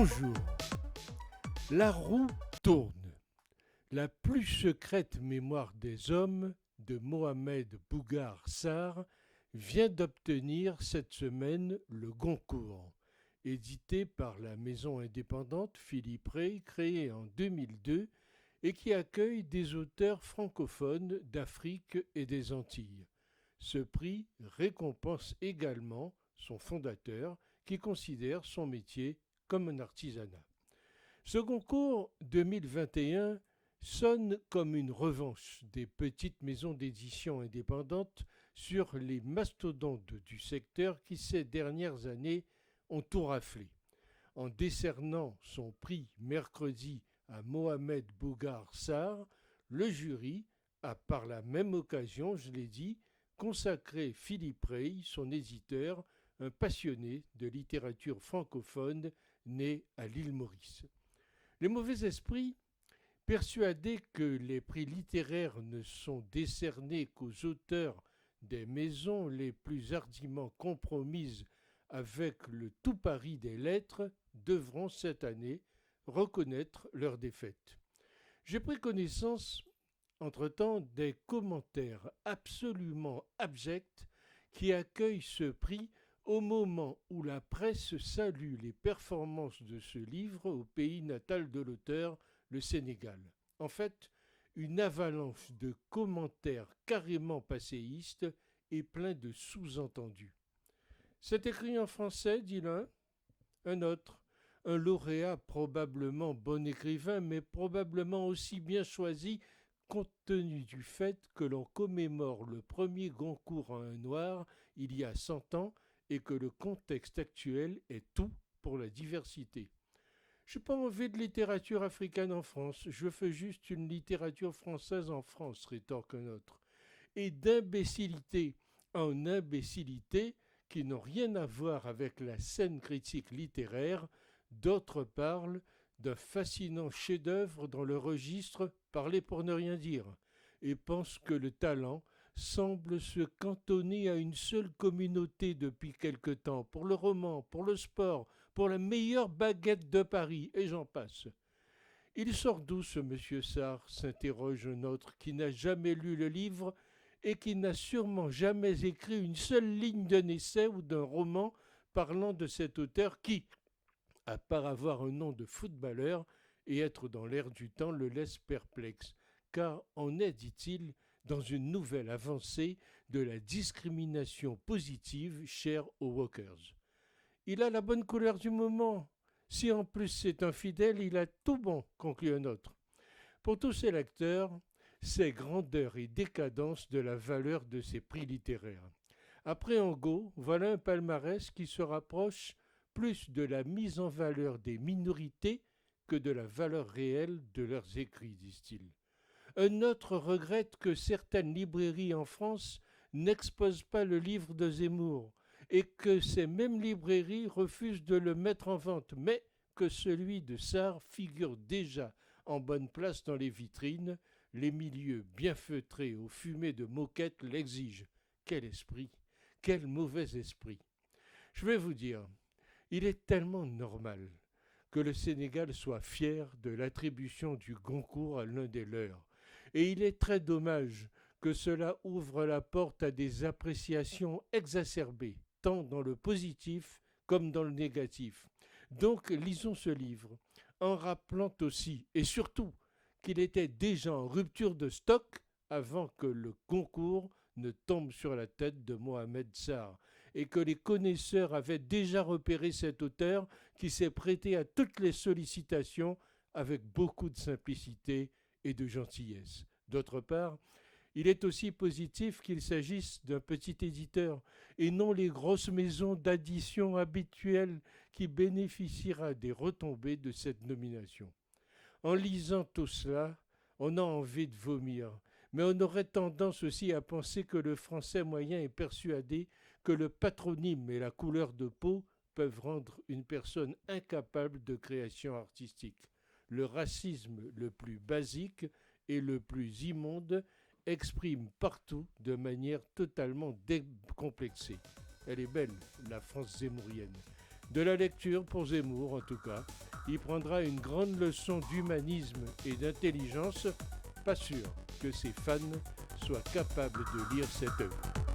Bonjour. La roue tourne. La plus secrète mémoire des hommes de Mohamed Bougar Sarr vient d'obtenir cette semaine le Goncourt, édité par la maison indépendante Philippe Rey, créée en 2002 et qui accueille des auteurs francophones d'Afrique et des Antilles. Ce prix récompense également son fondateur qui considère son métier comme un artisanat. Ce concours 2021 sonne comme une revanche des petites maisons d'édition indépendantes sur les mastodontes du secteur qui ces dernières années ont tout raflé. En décernant son prix mercredi à Mohamed Bougar Sarr, le jury a par la même occasion, je l'ai dit, consacré Philippe Rey, son éditeur, un passionné de littérature francophone né à l'île Maurice. Les mauvais esprits, persuadés que les prix littéraires ne sont décernés qu'aux auteurs des maisons les plus hardiment compromises avec le tout Paris des lettres, devront cette année reconnaître leur défaite. J'ai pris connaissance, entre-temps, des commentaires absolument abjects qui accueillent ce prix au moment où la presse salue les performances de ce livre au pays natal de l'auteur, le Sénégal. En fait, une avalanche de commentaires carrément passéistes et plein de sous-entendus. C'est écrit en français, dit l'un. Un autre, un lauréat probablement bon écrivain, mais probablement aussi bien choisi compte tenu du fait que l'on commémore le premier Goncourt en un noir il y a 100 ans et que le contexte actuel est tout pour la diversité. Je n'ai pas envie de littérature africaine en France, je fais juste une littérature française en France, rétorque un autre. Et d'imbécilité en imbécilité, qui n'ont rien à voir avec la saine critique littéraire, d'autres parlent d'un fascinant chef-d'œuvre dans le registre parler pour ne rien dire, et pensent que le talent semble se cantonner à une seule communauté depuis quelque temps, pour le roman, pour le sport, pour la meilleure baguette de Paris, et j'en passe. Il sort d'où ce monsieur Sarr s'interroge un autre qui n'a jamais lu le livre et qui n'a sûrement jamais écrit une seule ligne d'un essai ou d'un roman parlant de cet auteur qui, à part avoir un nom de footballeur et être dans l'air du temps, le laisse perplexe, car on est, dit-il, dans une nouvelle avancée de la discrimination positive chère aux Walkers. Il a la bonne couleur du moment. Si en plus c'est un fidèle, il a tout bon, conclut un autre. Pour tous ces lecteurs, c'est grandeur et décadence de la valeur de ces prix littéraires. Après Angot, voilà un palmarès qui se rapproche plus de la mise en valeur des minorités que de la valeur réelle de leurs écrits, disent-ils. Un autre regrette que certaines librairies en France n'exposent pas le livre de Zemmour et que ces mêmes librairies refusent de le mettre en vente, mais que celui de Sarr figure déjà en bonne place dans les vitrines, les milieux bien feutrés aux fumées de moquettes l'exigent. Quel esprit, quel mauvais esprit. Je vais vous dire, il est tellement normal que le Sénégal soit fier de l'attribution du Goncourt à l'un des leurs. Et il est très dommage que cela ouvre la porte à des appréciations exacerbées, tant dans le positif comme dans le négatif. Donc lisons ce livre, en rappelant aussi, et surtout, qu'il était déjà en rupture de stock avant que le concours ne tombe sur la tête de Mohamed Sarr, et que les connaisseurs avaient déjà repéré cet auteur qui s'est prêté à toutes les sollicitations avec beaucoup de simplicité et de gentillesse. D'autre part, il est aussi positif qu'il s'agisse d'un petit éditeur et non les grosses maisons d'addition habituelles qui bénéficiera des retombées de cette nomination. En lisant tout cela, on a envie de vomir, mais on aurait tendance aussi à penser que le français moyen est persuadé que le patronyme et la couleur de peau peuvent rendre une personne incapable de création artistique. Le racisme le plus basique et le plus immonde exprime partout de manière totalement décomplexée. Elle est belle, la France zémourienne. De la lecture pour Zemmour en tout cas, y prendra une grande leçon d'humanisme et d'intelligence. Pas sûr que ses fans soient capables de lire cette œuvre.